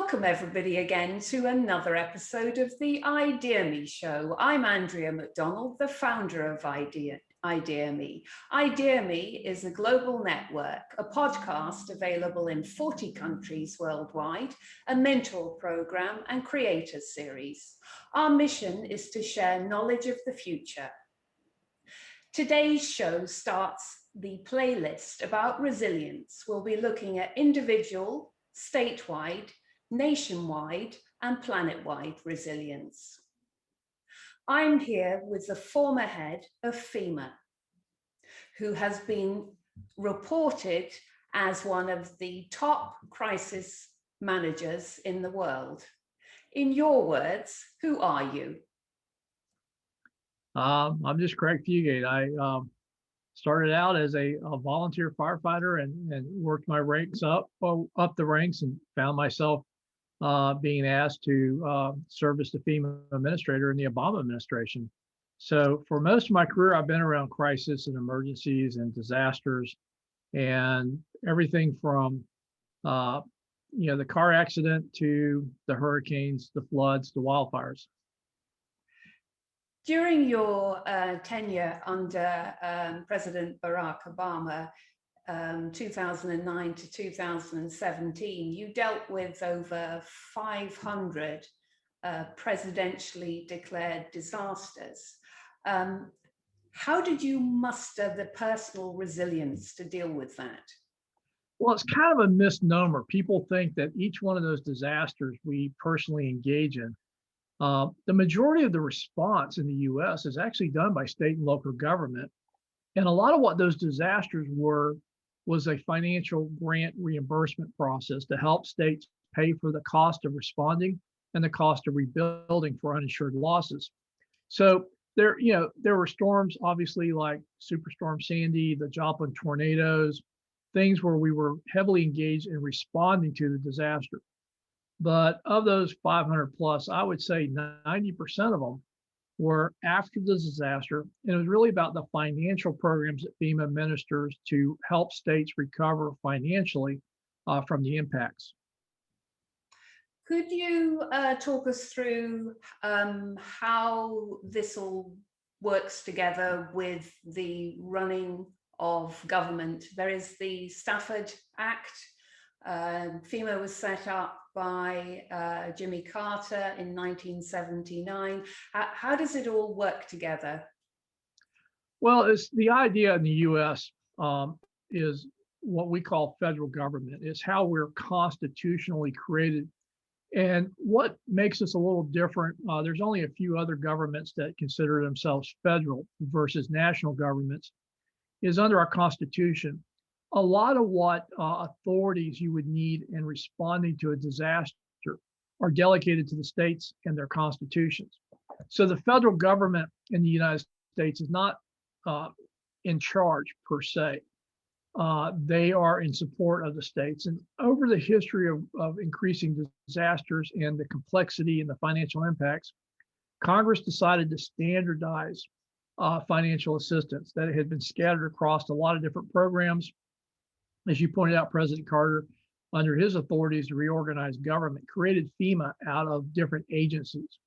Welcome everybody again to another episode of the ideaXme show. I'm Andrea Macdonald, the founder of ideaXme. ideaXme is a global network, a podcast available in 40 countries worldwide, a mentor program and creator series. Our mission is to share knowledge of the future. Today's show starts the playlist about resilience. We'll be looking at individual, statewide, nationwide, and planet-wide resilience. I'm here with the former head of FEMA, who has been reported as one of the top crisis managers in the world. In your words, who are you? I'm just Craig Fugate. I started out as a volunteer firefighter and worked my ranks up the ranks and found myself being asked to serve as the FEMA administrator in the Obama administration. So for most of my career, I've been around crisis and emergencies and disasters and everything from the car accident to the hurricanes, the floods, the wildfires. During your tenure under President Barack Obama, 2009 to 2017, you dealt with over 500 presidentially declared disasters. How did you muster the personal resilience to deal with that? Well, it's kind of a misnomer. People think that each one of those disasters we personally engage in. The majority of the response in the U.S. is actually done by state and local government. And a lot of what those disasters were was a financial grant reimbursement process to help states pay for the cost of responding and the cost of rebuilding for uninsured losses. So there were storms, obviously, like Superstorm Sandy, the Joplin tornadoes, things where we were heavily engaged in responding to the disaster. But of those 500 plus, I would say 90% of them were after the disaster. And it was really about the financial programs that FEMA administers to help states recover financially from the impacts. Could you talk us through how this all works together with the running of government? There is the Stafford Act. FEMA was set up by Jimmy Carter in 1979. How does it all work together? Well, it's the idea in the U.S. Is what we call federal government. It's how we're constitutionally created. And what makes us a little different, there's only a few other governments that consider themselves federal versus national governments, is under our Constitution. A lot of what authorities you would need in responding to a disaster are delegated to the states and their constitutions. So the federal government in the United States is not in charge per se. They are in support of the states. And over the history of increasing disasters and the complexity and the financial impacts, Congress decided to standardize financial assistance that had been scattered across a lot of different programs. As you pointed out, President Carter, under his authorities to reorganize government, created FEMA out of different agencies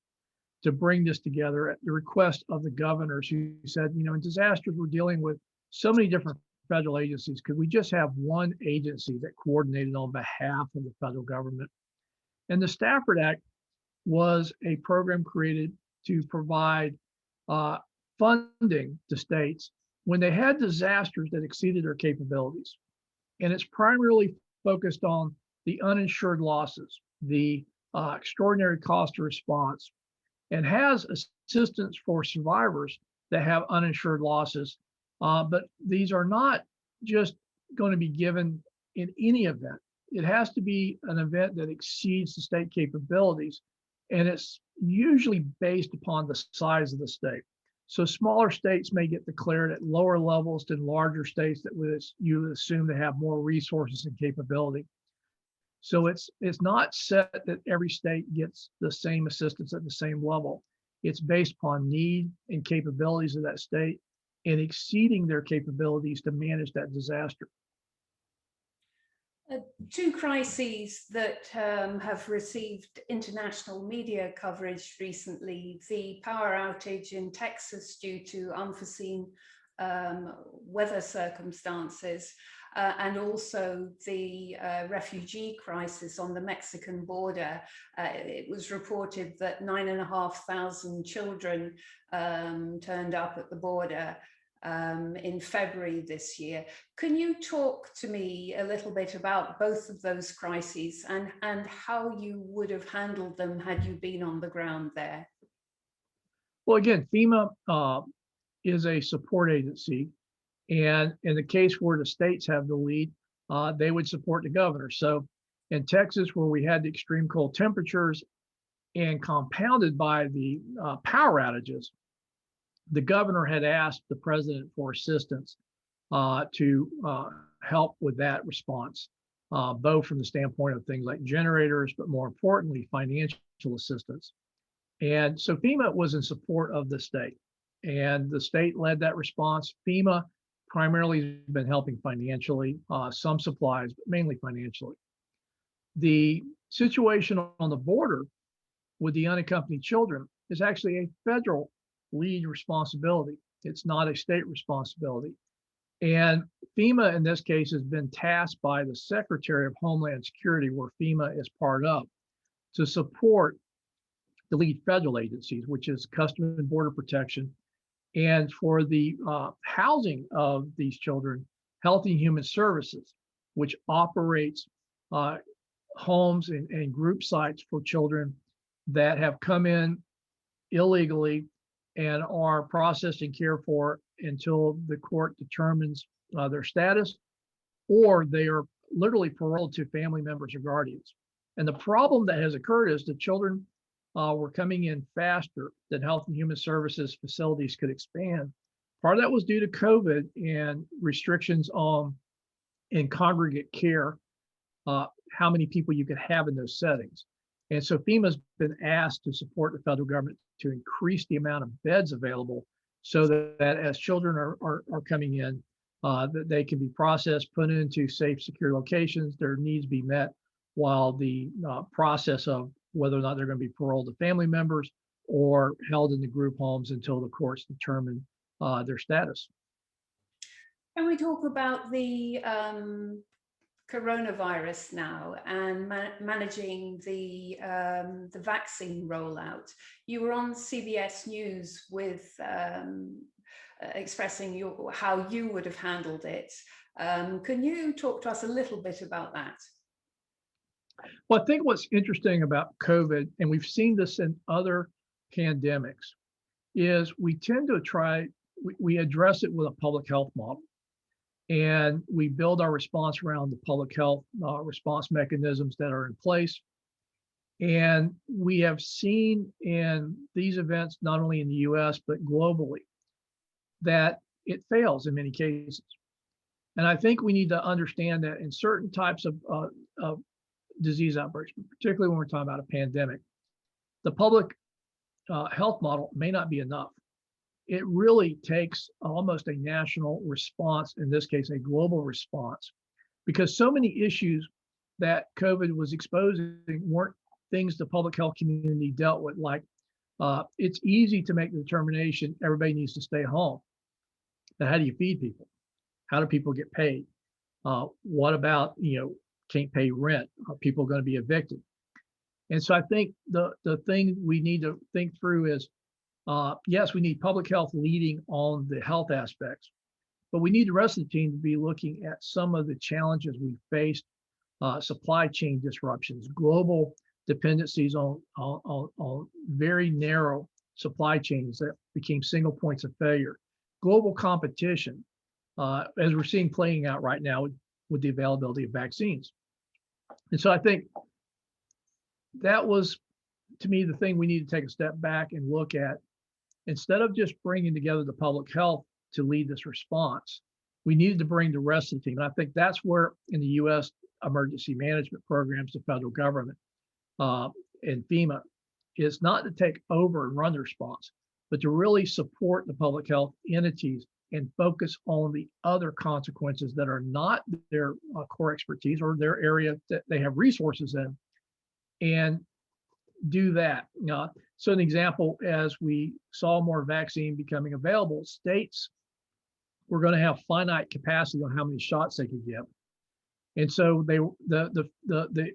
to bring this together at the request of the governors who said, in disasters, we're dealing with so many different federal agencies. Could we just have one agency that coordinated on behalf of the federal government? And the Stafford Act was a program created to provide funding to states when they had disasters that exceeded their capabilities. And it's primarily focused on the uninsured losses, the extraordinary cost of response, and has assistance for survivors that have uninsured losses. But these are not just going to be given in any event. It has to be an event that exceeds the state capabilities, and it's usually based upon the size of the state. So smaller states may get declared at lower levels than larger states that you would assume to have more resources and capability. So it's not set that every state gets the same assistance at the same level. It's based upon need and capabilities of that state and exceeding their capabilities to manage that disaster. Two crises that have received international media coverage recently: the power outage in Texas due to unforeseen weather circumstances, and also the refugee crisis on the Mexican border. It was reported that 9,500 children turned up at the border in February this year. Can you talk to me a little bit about both of those crises and how you would have handled them had you been on the ground there? Well, again, FEMA is a support agency, and in the case where the states have the lead, they would support the governor. So in Texas, where we had the extreme cold temperatures and compounded by the power outages, the governor had asked the president for assistance to help with that response, both from the standpoint of things like generators, but more importantly, financial assistance. And so FEMA was in support of the state, and the state led that response. FEMA primarily has been helping financially, some supplies, but mainly financially. The situation on the border with the unaccompanied children is actually a federal lead responsibility. It's not a state responsibility. And FEMA in this case has been tasked by the Secretary of Homeland Security, where FEMA is part of, to support the lead federal agencies, which is Customs and Border Protection, and for the housing of these children, Health and Human Services, which operates homes and group sites for children that have come in illegally and are processed and cared for until the court determines their status, or they are literally paroled to family members or guardians. And the problem that has occurred is the children were coming in faster than Health and Human Services facilities could expand. Part of that was due to COVID and restrictions on in congregate care, how many people you could have in those settings. And so FEMA's been asked to support the federal government to increase the amount of beds available so that as children are coming in, that they can be processed, put into safe, secure locations, their needs be met, while the process of whether or not they're going to be paroled to family members or held in the group homes until the courts determine their status. Can we talk about the coronavirus now and managing the vaccine rollout? You were on CBS News with expressing how you would have handled it. Can you talk to us a little bit about that? Well, I think what's interesting about COVID, and we've seen this in other pandemics, is we tend to we address it with a public health model. And we build our response around the public health response mechanisms that are in place. And we have seen in these events, not only in the US, but globally, that it fails in many cases. And I think we need to understand that in certain types of disease outbreaks, particularly when we're talking about a pandemic, the public health model may not be enough. It really takes almost a national response, in this case, a global response, because so many issues that COVID was exposing weren't things the public health community dealt with. Like it's easy to make the determination everybody needs to stay home. But how do you feed people? How do people get paid? What about, can't pay rent? Are people going to be evicted? And so I think the thing we need to think through is, yes, we need public health leading on the health aspects, but we need the rest of the team to be looking at some of the challenges we faced, supply chain disruptions, global dependencies on very narrow supply chains that became single points of failure, global competition, as we're seeing playing out right now with the availability of vaccines. And so I think that was, to me, the thing we need to take a step back and look at. Instead of just bringing together the public health to lead this response, we needed to bring the rest of the team. And I think that's where in the US emergency management programs, the federal government and FEMA is not to take over and run the response, but to really support the public health entities and focus on the other consequences that are not their core expertise or their area that they have resources in, and do that. So an example, as we saw more vaccine becoming available, states were going to have finite capacity on how many shots they could give. And so the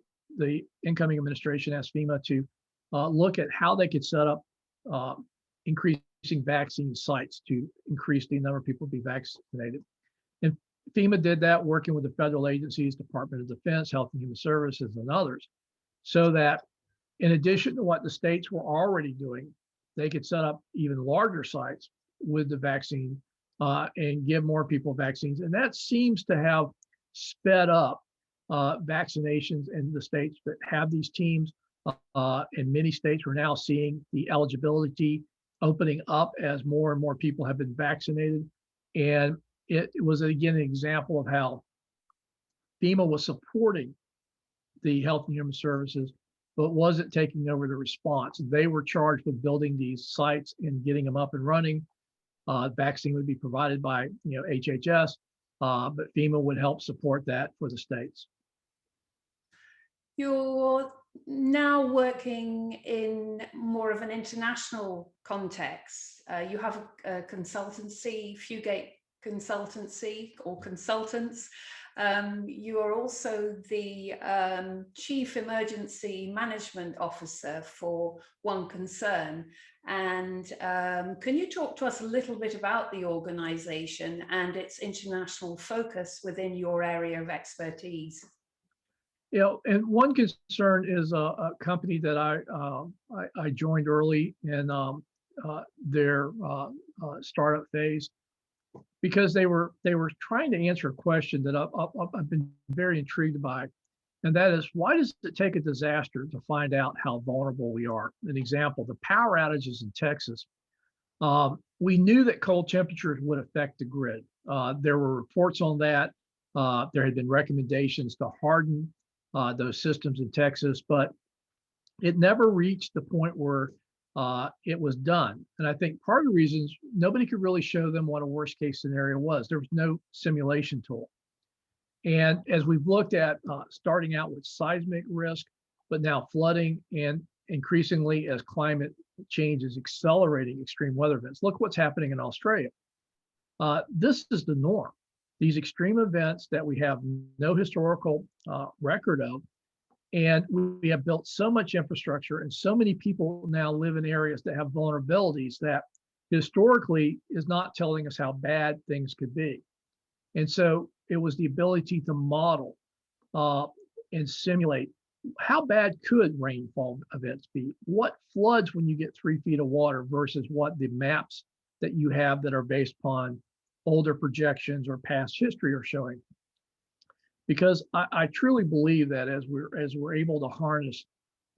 incoming administration asked FEMA to look at how they could set up increasing vaccine sites to increase the number of people to be vaccinated. And FEMA did that working with the federal agencies, Department of Defense, Health and Human Services, and others, so that in addition to what the states were already doing, they could set up even larger sites with the vaccine and give more people vaccines. And that seems to have sped up vaccinations in the states that have these teams. In many states, we're now seeing the eligibility opening up as more and more people have been vaccinated. And it was, again, an example of how FEMA was supporting the Health and Human Services, but wasn't taking over the response. They were charged with building these sites and getting them up and running. Vaccine would be provided by HHS, but FEMA would help support that for the states. You're now working in more of an international context. You have a consultancy, Fugate Consultancy, or consultants. You are also the Chief Emergency Management Officer for One Concern. And can you talk to us a little bit about the organization and its international focus within your area of expertise? And One Concern is a company that I joined early in their startup phase, because they were trying to answer a question that I've been very intrigued by, and that is, why does it take a disaster to find out how vulnerable we are? An example: the power outages in Texas. We knew that cold temperatures would affect the grid. There were reports on that. There had been recommendations to harden those systems in Texas, but it never reached the point where it was done. And I think part of the reasons, nobody could really show them what a worst case scenario was. There was no simulation tool. And as we've looked at starting out with seismic risk, but now flooding, and increasingly as climate change is accelerating extreme weather events, look what's happening in Australia. This is the norm. These extreme events that we have no historical record of, and we have built so much infrastructure, and so many people now live in areas that have vulnerabilities that historically is not telling us how bad things could be. And so it was the ability to model and simulate how bad could rainfall events be? What floods when you get 3 feet of water versus what the maps that you have that are based upon older projections or past history are showing. Because I truly believe that as we're able to harness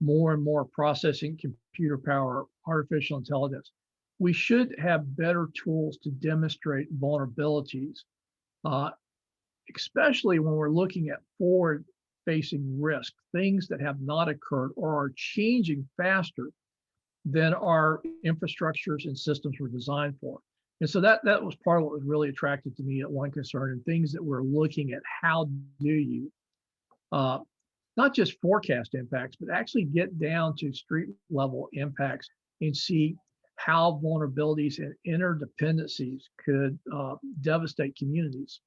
more and more processing computer power, artificial intelligence, we should have better tools to demonstrate vulnerabilities, especially when we're looking at forward-facing risk, things that have not occurred or are changing faster than our infrastructures and systems were designed for. And so that was part of what was really attractive to me at One Concern, and things that we're looking at. How do you not just forecast impacts, but actually get down to street level impacts and see how vulnerabilities and interdependencies could devastate communities.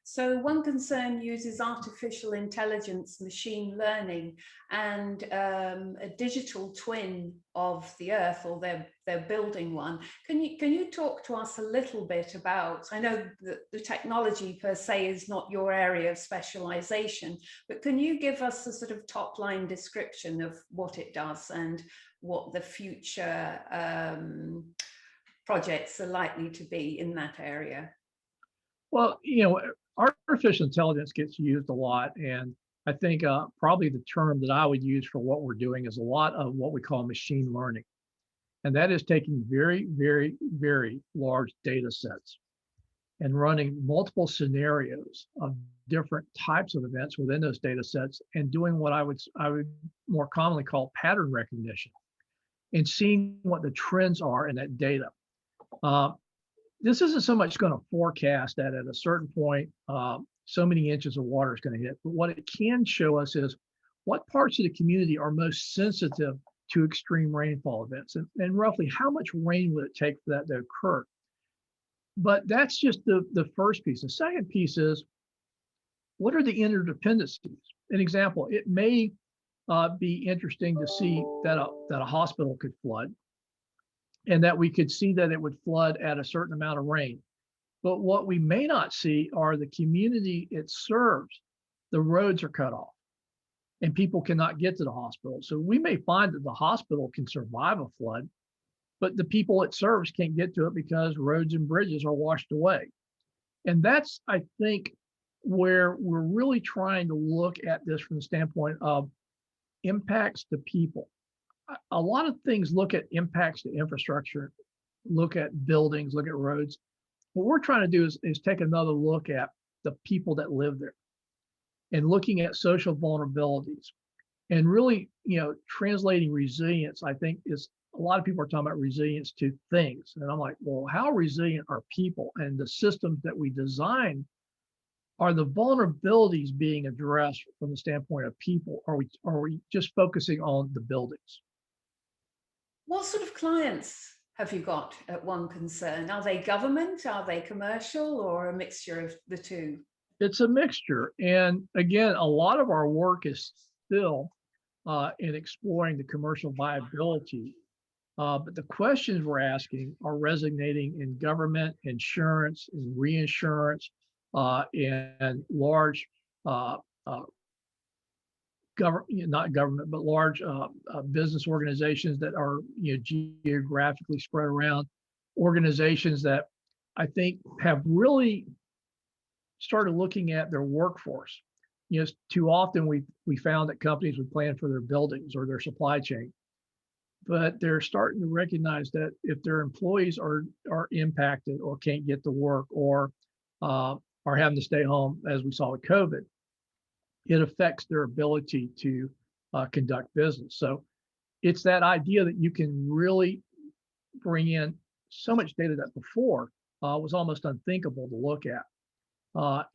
So One Concern uses artificial intelligence, machine learning, and a digital twin of the Earth, or they're building one. Can you talk to us a little bit about, I know that the technology per se is not your area of specialization, but can you give us a sort of top line description of what it does and what the future projects are likely to be in that area? Well, artificial intelligence gets used a lot, and I think probably the term that I would use for what we're doing is a lot of what we call machine learning. And that is taking very, very, very large data sets and running multiple scenarios of different types of events within those data sets, and doing what I would more commonly call pattern recognition, and seeing what the trends are in that data. this isn't so much going to forecast that at a certain point, so many inches of water is going to hit. But what it can show us is what parts of the community are most sensitive to extreme rainfall events, and roughly how much rain would it take for that to occur. But that's just the first piece. The second piece is, what are the interdependencies? An example, it may be interesting to see that a hospital could flood, and that we could see that it would flood at a certain amount of rain. But what we may not see are the community it serves. The roads are cut off and people cannot get to the hospital. So we may find that the hospital can survive a flood, but the people it serves can't get to it because roads and bridges are washed away. And that's, I think, where we're really trying to look at this from the standpoint of impacts to people. A lot of things look at impacts to infrastructure, look at buildings, look at roads. What we're trying to do is take another look at the people that live there and looking at social vulnerabilities and really, translating resilience, I think, is a lot of people are talking about resilience to things. And I'm like, well, how resilient are people? And the systems that we design, are the vulnerabilities being addressed from the standpoint of people? Are we just focusing on the buildings? What sort of clients have you got at One Concern? Are they government, are they commercial, or a mixture of the two? It's a mixture. And again, a lot of our work is still in exploring the commercial viability. But the questions we're asking are resonating in government, insurance, and reinsurance, and large not government, but large business organizations that are geographically spread around, organizations that I think have really started looking at their workforce. Too often we found that companies would plan for their buildings or their supply chain, but they're starting to recognize that if their employees are impacted or can't get to work or are having to stay home, as we saw with COVID, it affects their ability to conduct business. So it's that idea that you can really bring in so much data that before was almost unthinkable to look at,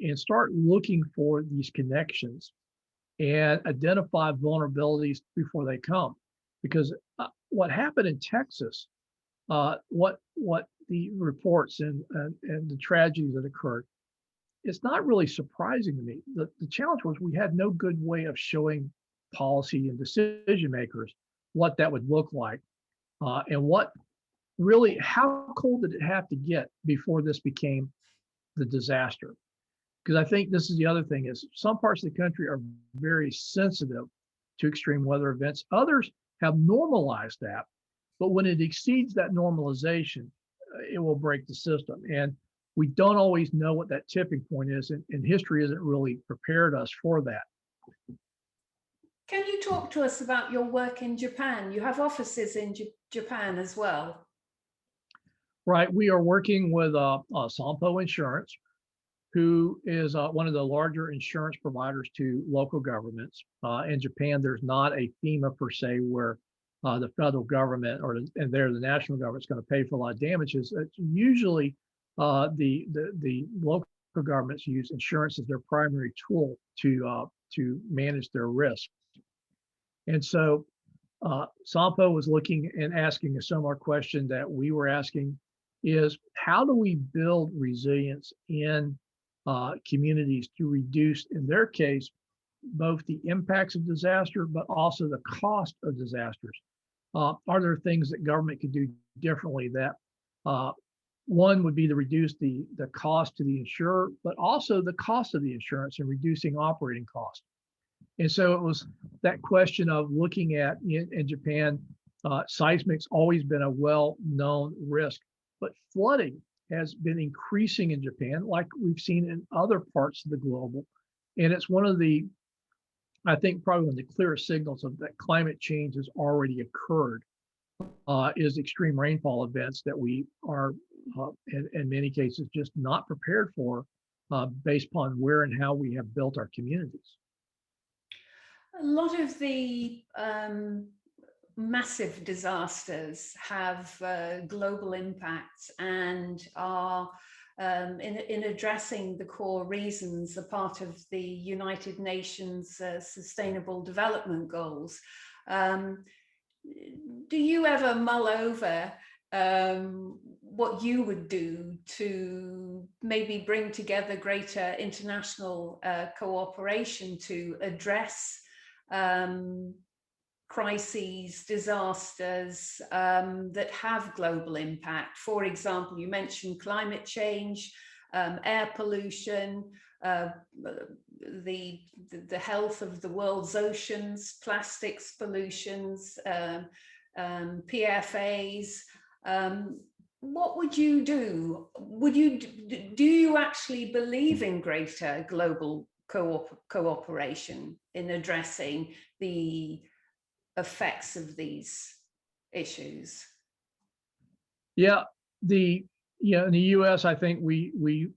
and start looking for these connections and identify vulnerabilities before they come. Because what happened in Texas, what the reports and the tragedies that occurred, it's not really surprising to me. The challenge was we had no good way of showing policy and decision makers what that would look like, and how cold did it have to get before this became the disaster? Because I think this is the other thing, is some parts of the country are very sensitive to extreme weather events. Others have normalized that, but when it exceeds that normalization, it will break the system. And we don't always know what that tipping point is, and history isn't really prepared us for that. Can you talk to us about your work in Japan? You have offices in Japan as well. Right, we are working with Sompo Insurance, who is one of the larger insurance providers to local governments. In Japan, there's not a FEMA per se, where the federal government and the national government is going to pay for a lot of damages. It's usually the local governments use insurance as their primary tool to manage their risk. And so Sompo was looking and asking a similar question that we were asking, is how do we build resilience in communities to reduce, in their case, both the impacts of disaster, but also the cost of disasters? Are there things that government could do differently? That one would be to reduce the cost to the insurer, but also the cost of the insurance and reducing operating costs. And so it was that question of looking at, in Japan, seismic's always been a well-known risk, but flooding has been increasing in Japan, like we've seen in other parts of the globe. And it's one of the, I think, probably one of the clearest signals of that climate change has already occurred, is extreme rainfall events that we are, in many cases, just not prepared for, based upon where and how we have built our communities. A lot of the massive disasters have global impacts and are in addressing the core reasons, a part of the United Nations Sustainable Development Goals. Do you ever mull over what you would do to maybe bring together greater international cooperation to address crises, disasters that have global impact? For example, you mentioned climate change, air pollution, the health of the world's oceans, plastics pollutions, PFAS. What would you do? Do you actually believe in greater global cooperation in addressing the effects of these issues? Yeah, in the U.S., I think we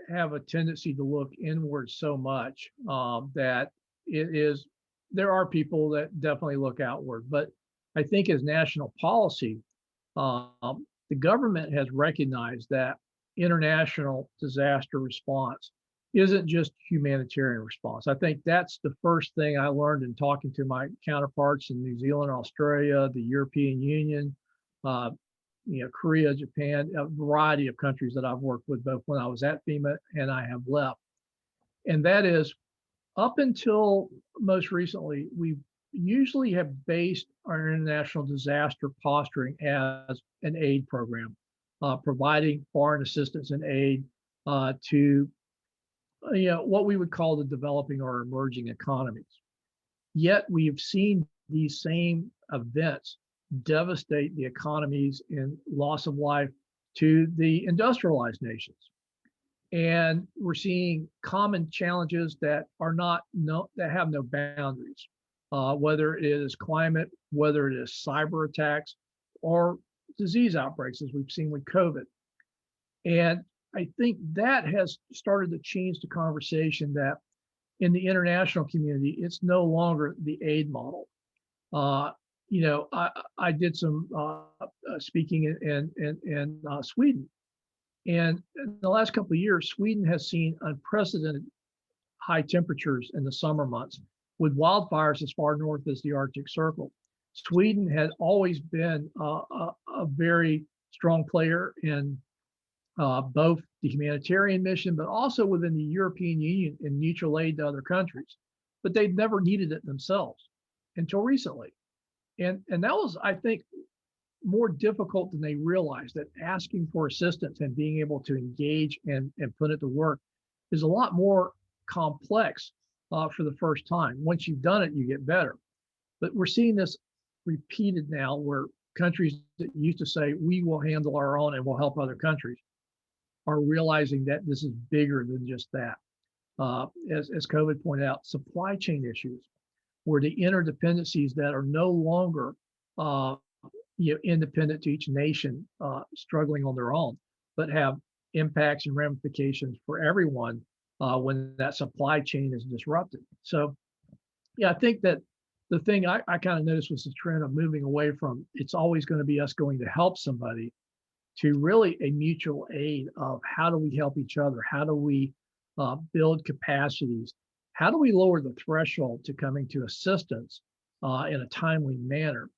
have a tendency to look inward so much that there are people that definitely look outward. But I think as national policy, the government has recognized that international disaster response isn't just humanitarian response. I think that's the first thing I learned in talking to my counterparts in New Zealand, Australia, the European Union, Korea, Japan, a variety of countries that I've worked with both when I was at FEMA and I have left. And that is, up until most recently, we usually have based our international disaster posturing as an aid program, providing foreign assistance and aid to what we would call the developing or emerging economies. Yet we've seen these same events devastate the economies and loss of life to the industrialized nations. And we're seeing common challenges that that have no boundaries, whether it is climate, whether it is cyber attacks, or disease outbreaks, as we've seen with COVID. And I think that has started to change the conversation that in the international community, it's no longer the aid model. I did some speaking in Sweden. And in the last couple of years, Sweden has seen unprecedented high temperatures in the summer months with wildfires as far north as the Arctic Circle. Sweden has always been a very strong player in both the humanitarian mission, but also within the European Union in mutual aid to other countries. But they've never needed it themselves until recently. And that was, I think, more difficult than they realized, that asking for assistance and being able to engage and put it to work is a lot more complex for the first time. Once you've done it, you get better. But we're seeing this repeated now, where countries that used to say, we will handle our own and we'll help other countries, are realizing that this is bigger than just that. As COVID pointed out, supply chain issues, where the interdependencies that are no longer independent to each nation struggling on their own, but have impacts and ramifications for everyone when that supply chain is disrupted. So yeah, I think that the thing I kind of noticed was the trend of moving away from it's always going to be us going to help somebody to really a mutual aid of how do we help each other? How do we build capacities? How do we lower the threshold to coming to assistance in a timely manner?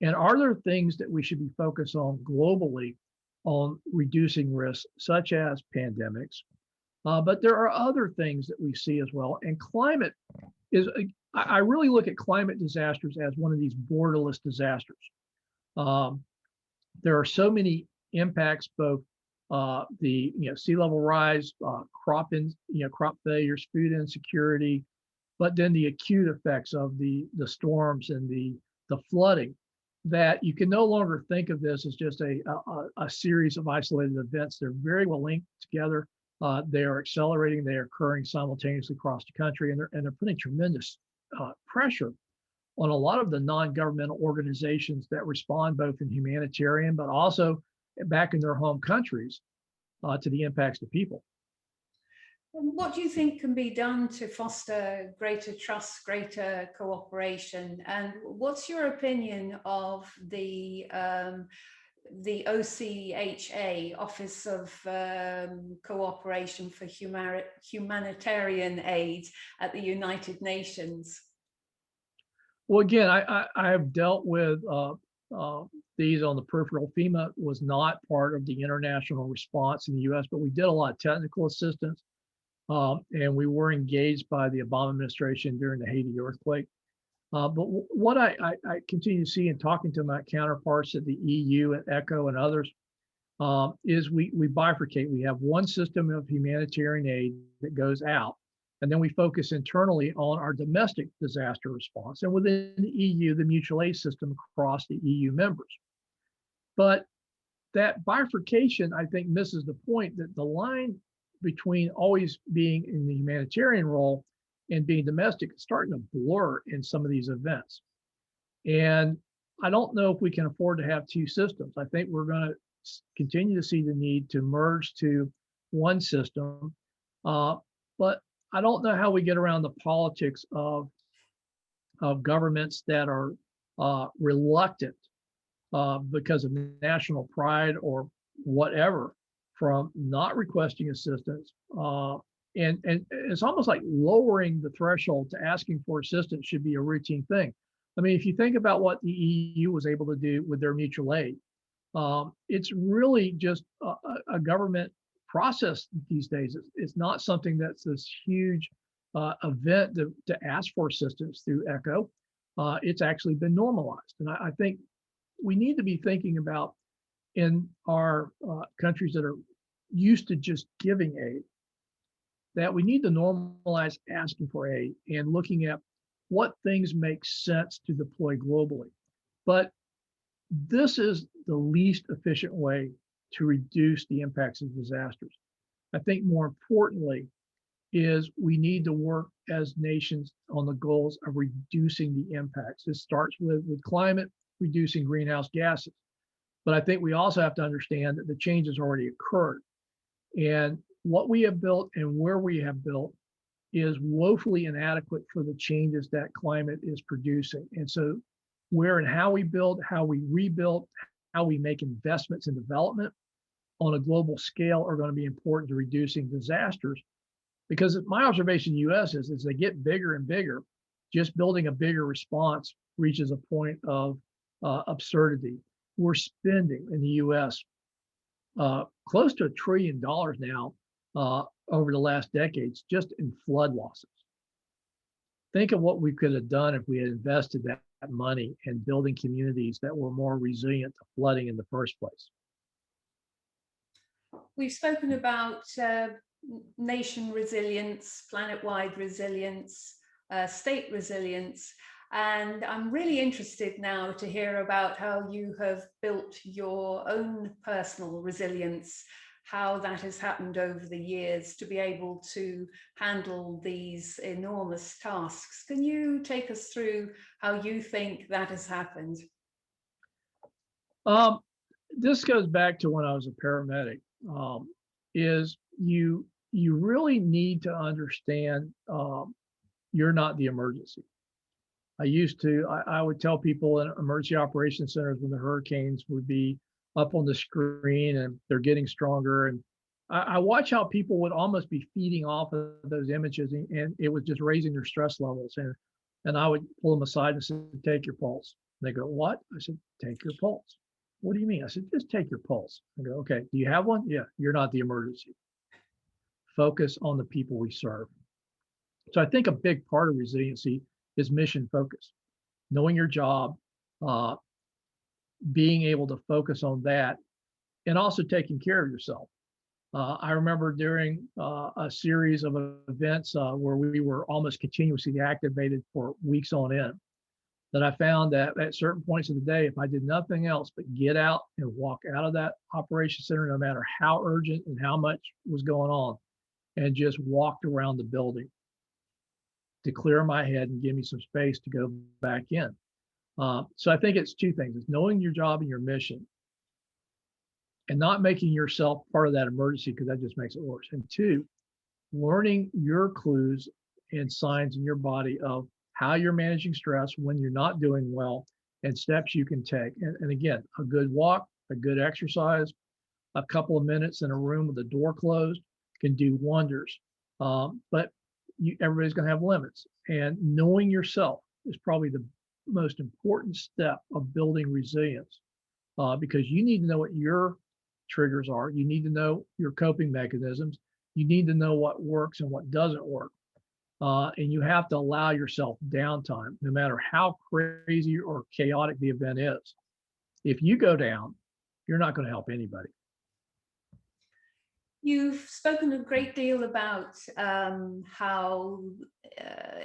And are there things that we should be focused on globally on reducing risks, such as pandemics? But there are other things that we see as well. And climate is, I really look at climate disasters as one of these borderless disasters. There are so many impacts, both the sea level rise, crop failures, food insecurity, but then the acute effects of the storms and the flooding, that you can no longer think of this as just a series of isolated events. They're very well linked together. They are accelerating. They are occurring simultaneously across the country, and they're putting tremendous pressure on a lot of the non-governmental organizations that respond both in humanitarian, but also back in their home countries to the impacts to people. What do you think can be done to foster greater trust, greater cooperation? And what's your opinion of the OCHA, Office of Cooperation for Humanitarian Aid at the United Nations? Well, again, I have dealt with these on the peripheral. FEMA was not part of the international response in the U.S., but we did a lot of technical assistance. And we were engaged by the Obama administration during the Haiti earthquake. But what I continue to see in talking to my counterparts at the EU and ECHO and others is we bifurcate. We have one system of humanitarian aid that goes out, and then we focus internally on our domestic disaster response. And within the EU, the mutual aid system across the EU members. But that bifurcation, I think, misses the point that the line between always being in the humanitarian role and being domestic is starting to blur in some of these events. And I don't know if we can afford to have two systems. I think we're going to continue to see the need to merge to one system. But I don't know how we get around the politics of governments that are reluctant because of national pride or whatever from not requesting assistance. And it's almost like lowering the threshold to asking for assistance should be a routine thing. I mean, if you think about what the EU was able to do with their mutual aid, it's really just a government process these days. It's not something that's this huge event to ask for assistance through ECHO. It's actually been normalized. And I think we need to be thinking about in our countries that are used to just giving aid, that we need to normalize asking for aid and looking at what things make sense to deploy globally. But this is the least efficient way to reduce the impacts of disasters. I think more importantly is we need to work as nations on the goals of reducing the impacts. This starts with climate, reducing greenhouse gases. But I think we also have to understand that the change has already occurred. And what we have built and where we have built is woefully inadequate for the changes that climate is producing. And so where and how we build, how we rebuild, how we make investments in development on a global scale are going to be important to reducing disasters. Because my observation in the US is as they get bigger and bigger, just building a bigger response reaches a point of absurdity. We're spending in the US close to $1 trillion now over the last decades just in flood losses. Think of what we could have done if we had invested that money in building communities that were more resilient to flooding in the first place. We've spoken about nation resilience, planet-wide resilience, state resilience, and I'm really interested now to hear about how you have built your own personal resilience, how that has happened over the years to be able to handle these enormous tasks. Can you take us through how you think that has happened? This goes back to when I was a paramedic, is you really need to understand you're not the emergency. I would tell people in emergency operations centers when the hurricanes would be up on the screen and they're getting stronger. And I watch how people would almost be feeding off of those images and it was just raising their stress levels. And I would pull them aside and say, take your pulse. And they go, what? I said, take your pulse. What do you mean? I said, just take your pulse. I go, okay, do you have one? Yeah, you're not the emergency. Focus on the people we serve. So I think a big part of resiliency is mission focus, knowing your job, being able to focus on that, and also taking care of yourself. I remember during a series of events where we were almost continuously activated for weeks on end, that I found that at certain points of the day, if I did nothing else but get out and walk out of that operation center, no matter how urgent and how much was going on, and just walked around the building to clear my head and give me some space to go back in. So I think it's two things. It's knowing your job and your mission and not making yourself part of that emergency because that just makes it worse. And two, learning your clues and signs in your body of how you're managing stress when you're not doing well and steps you can take. And again, a good walk, a good exercise, a couple of minutes in a room with the door closed can do wonders. But everybody's going to have limits. And knowing yourself is probably the most important step of building resilience, because you need to know what your triggers are. You need to know your coping mechanisms. You need to know what works and what doesn't work. And you have to allow yourself downtime, no matter how crazy or chaotic the event is. If you go down, you're not going to help anybody. You've spoken a great deal about how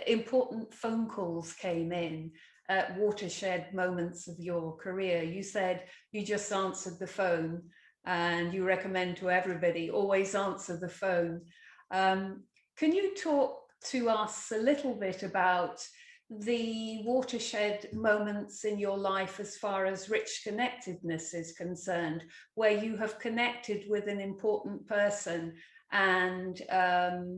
important phone calls came in at watershed moments of your career. You said you just answered the phone, and you recommend to everybody, always answer the phone. Can you talk to us a little bit about the watershed moments in your life as far as rich connectedness is concerned, where you have connected with an important person, and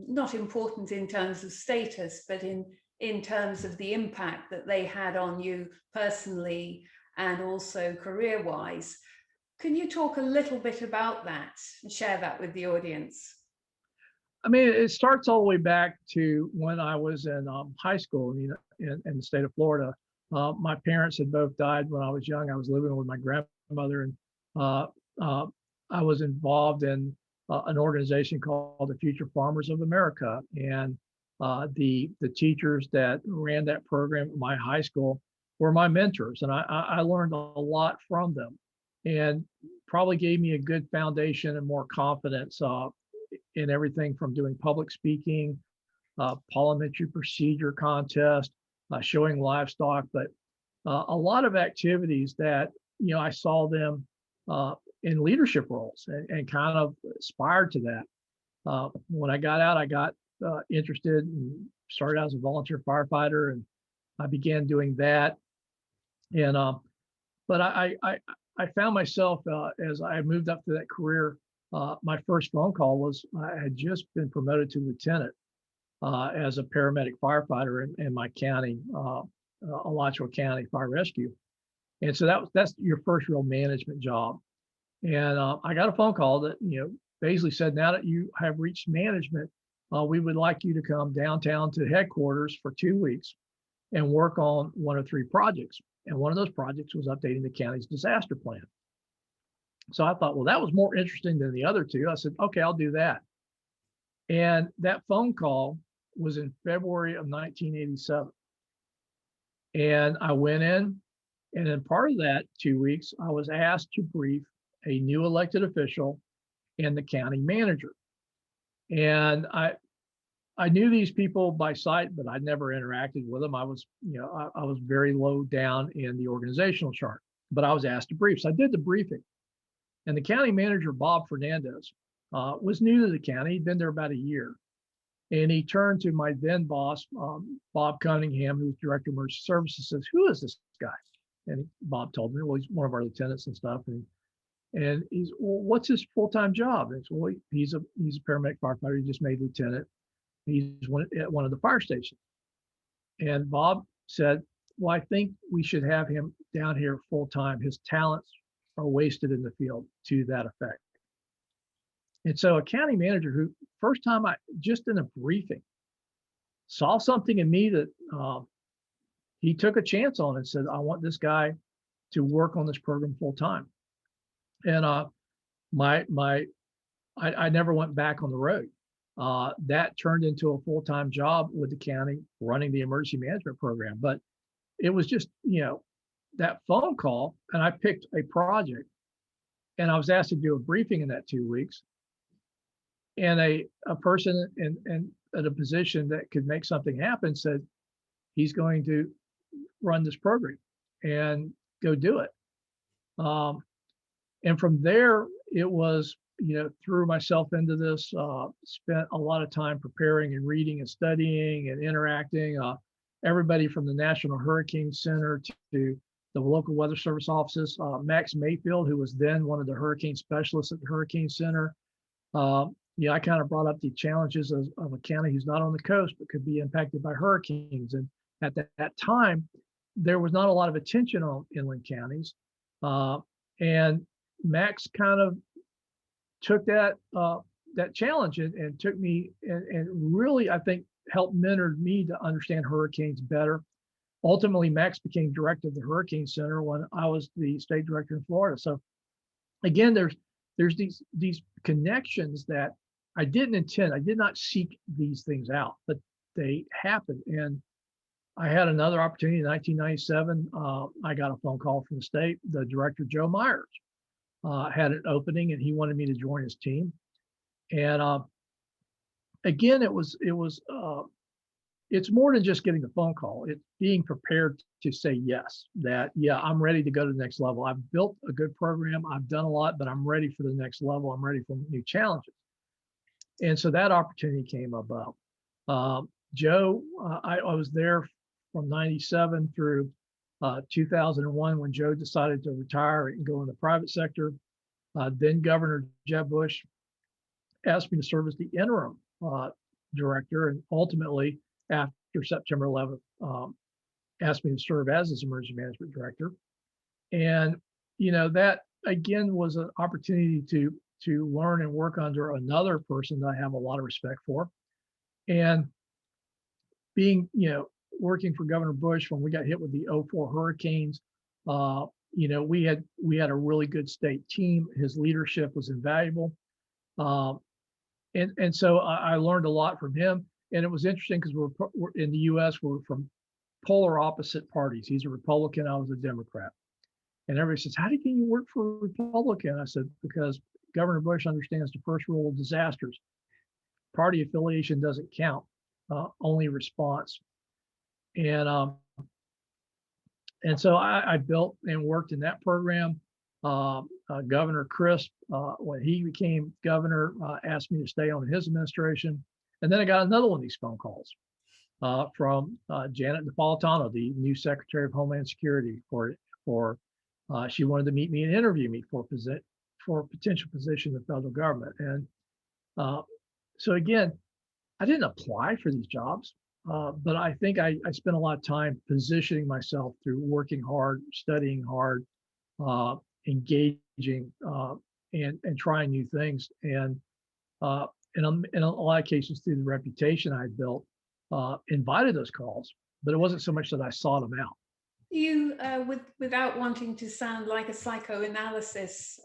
not important in terms of status, but in terms of the impact that they had on you personally and also career-wise? Can you talk a little bit about that and share that with the audience? I mean, it starts all the way back to when I was in high school, in the state of Florida. My parents had both died when I was young. I was living with my grandmother, and I was involved in an organization called the Future Farmers of America. And the teachers that ran that program at my high school were my mentors, and I learned a lot from them, and probably gave me a good foundation and more confidence in everything from doing public speaking, parliamentary procedure contest, showing livestock, but a lot of activities that, I saw them in leadership roles, and kind of aspired to that. When I got out, I got interested and started out as a volunteer firefighter, and I began doing that. And but I found myself as I moved up to that career. My first phone call was I had just been promoted to lieutenant as a paramedic firefighter in my county, Alachua County Fire Rescue. And so that's your first real management job. And I got a phone call that, basically said, now that you have reached management, we would like you to come downtown to headquarters for 2 weeks and work on 1 of 3 projects. And one of those projects was updating the county's disaster plan. So I thought, well, that was more interesting than the other 2. I said, okay, I'll do that. And that phone call was in February of 1987. And I went in, and in part of that 2 weeks, I was asked to brief a new elected official and the county manager. And I knew these people by sight, but I'd never interacted with them. I was, I was very low down in the organizational chart, but I was asked to brief. So I did the briefing. And the county manager, Bob Fernandez, was new to the county. He'd been there about a year. And he turned to my then boss, Bob Cunningham, who was director of emergency services, says, "Who is this guy?" And Bob told me, well, he's one of our lieutenants and stuff. And he's, well, what's his full-time job? And so, well, he's a paramedic firefighter. He just made lieutenant. He's at one of the fire stations. And Bob said, well, I think we should have him down here full-time. His talents are wasted in the field, to that effect. And so a county manager who, first time just in a briefing, saw something in me that he took a chance on and said, I want this guy to work on this program full-time. And I never went back on the road. That turned into a full-time job with the county running the emergency management program. But it was just, that phone call, and I picked a project, and I was asked to do a briefing in that 2 weeks. And a person in at a position that could make something happen said, he's going to run this program and go do it. And from there, it was, threw myself into this, spent a lot of time preparing and reading and studying and interacting. Everybody from the National Hurricane Center to the local weather service offices, Max Mayfield, who was then one of the hurricane specialists at the Hurricane Center, I kind of brought up the challenges of a county who's not on the coast, but could be impacted by hurricanes. And at that time, there was not a lot of attention on inland counties. And Max kind of took that challenge and took me and really, I think, helped mentor me to understand hurricanes better. Ultimately, Max became director of the Hurricane Center when I was the state director in Florida. So again, there's these connections that I didn't intend. I did not seek these things out, but they happened. And I had another opportunity in 1997. I got a phone call from the state. The director, Joe Myers, had an opening, and he wanted me to join his team. And again, it's more than just getting the phone call. It's being prepared to say yes, that, yeah, I'm ready to go to the next level. I've built a good program. I've done a lot, but I'm ready for the next level. I'm ready for new challenges. And so that opportunity came about. Joe, I was there from 97 through 2001 when Joe decided to retire and go in the private sector. Then Governor Jeb Bush asked me to serve as the interim director, and ultimately, after September 11th, asked me to serve as his emergency management director. And that again was an opportunity to learn and work under another person that I have a lot of respect for. And being, working for Governor Bush when we got hit with the 04 hurricanes, we had a really good state team. His leadership was invaluable. And so I learned a lot from him. And it was interesting because we're in the US, we're from polar opposite parties. He's a Republican, I was a Democrat. And everybody says, how can you work for a Republican? I said, because Governor Bush understands the first rule of disasters. Party affiliation doesn't count, only response. And so I built and worked in that program. Governor Crisp, when he became governor, asked me to stay on his administration. And then I got another one of these phone calls from Janet Napolitano, the new Secretary of Homeland Security, she wanted to meet me and interview me for a potential position in the federal government. And so again, I didn't apply for these jobs, but I think I spent a lot of time positioning myself through working hard, studying hard, engaging, and trying new things. And in a lot of cases, through the reputation I built, invited those calls, but it wasn't so much that I sought them out. You, without wanting to sound like a psychoanalysis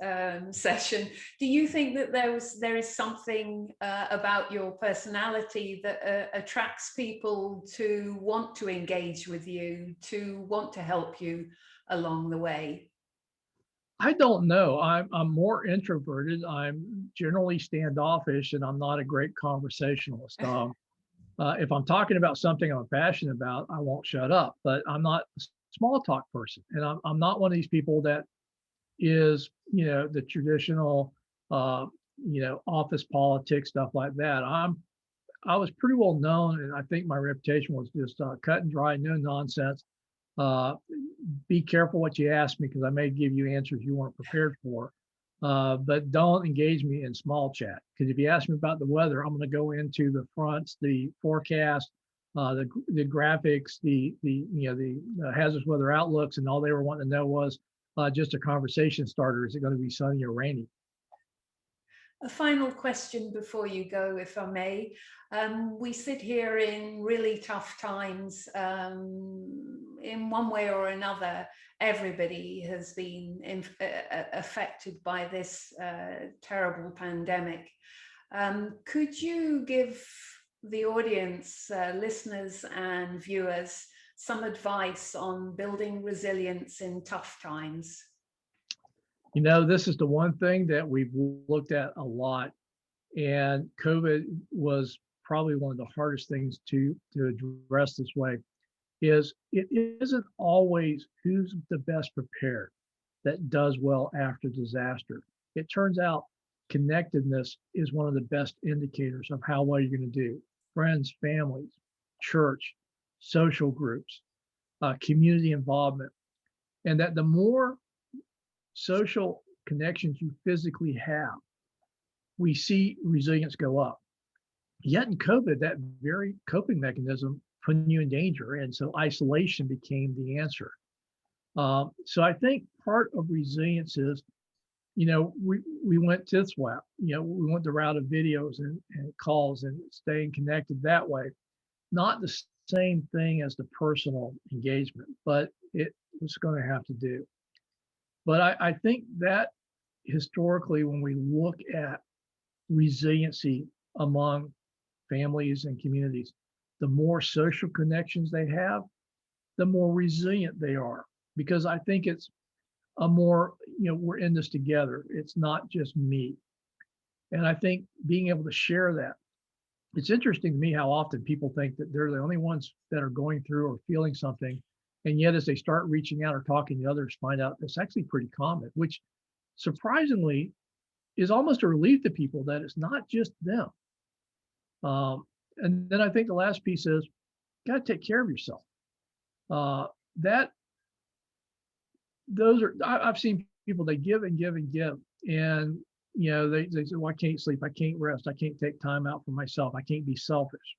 session, do you think that there is something about your personality that attracts people to want to engage with you, to want to help you along the way? I don't know. I'm more introverted. I'm generally standoffish, and I'm not a great conversationalist. If I'm talking about something I'm passionate about, I won't shut up, but I'm not a small talk person. And I'm not one of these people that is, the traditional, office politics, stuff like that. I was pretty well known, and I think my reputation was just cut and dry, no nonsense. Be careful what you ask me, because I may give you answers you weren't prepared for. But don't engage me in small chat, because if you ask me about the weather, I'm going to go into the fronts, the forecast, the graphics, the hazardous weather outlooks, and all they were wanting to know was just a conversation starter. Is it going to be sunny or rainy? A final question before you go, if I may. We sit here in really tough times. In one way or another, everybody has been affected by this terrible pandemic. Could you give the audience, listeners and viewers, some advice on building resilience in tough times? This is the one thing that we've looked at a lot, and COVID was probably one of the hardest things to address this way. Is it isn't always who's the best prepared that does well after disaster. It turns out connectedness is one of the best indicators of how well you're going to do. Friends, families, church, social groups, community involvement, and that the more social connections you physically have, we see resilience go up. Yet in COVID, that very coping mechanism put you in danger. And so isolation became the answer. So I think part of resilience is, we went this way, we went the route of videos and calls and staying connected that way. Not the same thing as the personal engagement, but it was going to have to do. But I think that historically, when we look at resiliency among families and communities, the more social connections they have, the more resilient they are. Because I think it's a more, we're in this together. It's not just me. And I think being able to share that, it's interesting to me how often people think that they're the only ones that are going through or feeling something. And yet as they start reaching out or talking to others, find out it's actually pretty common, which surprisingly is almost a relief to people that it's not just them. And then I think the last piece is, you got to take care of yourself. I've seen people, they give and give and give. And, they say, well, I can't sleep. I can't rest. I can't take time out for myself. I can't be selfish.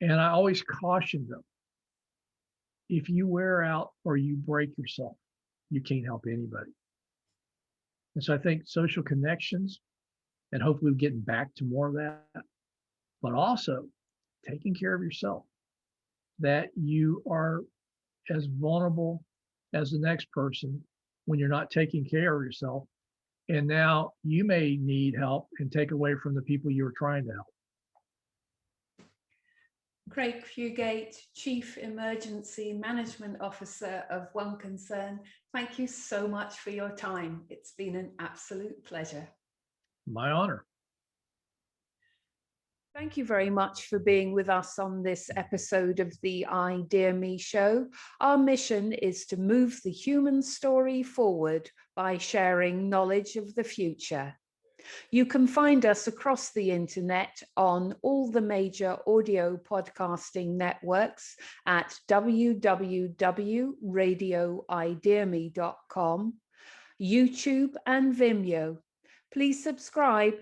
And I always caution them, if you wear out or you break yourself, you can't help anybody. And so I think social connections, and hopefully we're getting back to more of that, but also taking care of yourself, that you are as vulnerable as the next person when you're not taking care of yourself. And now you may need help and take away from the people you were trying to help. Craig Fugate, Chief Emergency Management Officer of One Concern, thank you so much for your time. It's been an absolute pleasure. My honor. Thank you very much for being with us on this episode of the ideaXme show. Our mission is to move the human story forward by sharing knowledge of the future. You can find us across the internet on all the major audio podcasting networks at www.radioideaXme.com, YouTube and Vimeo. Please subscribe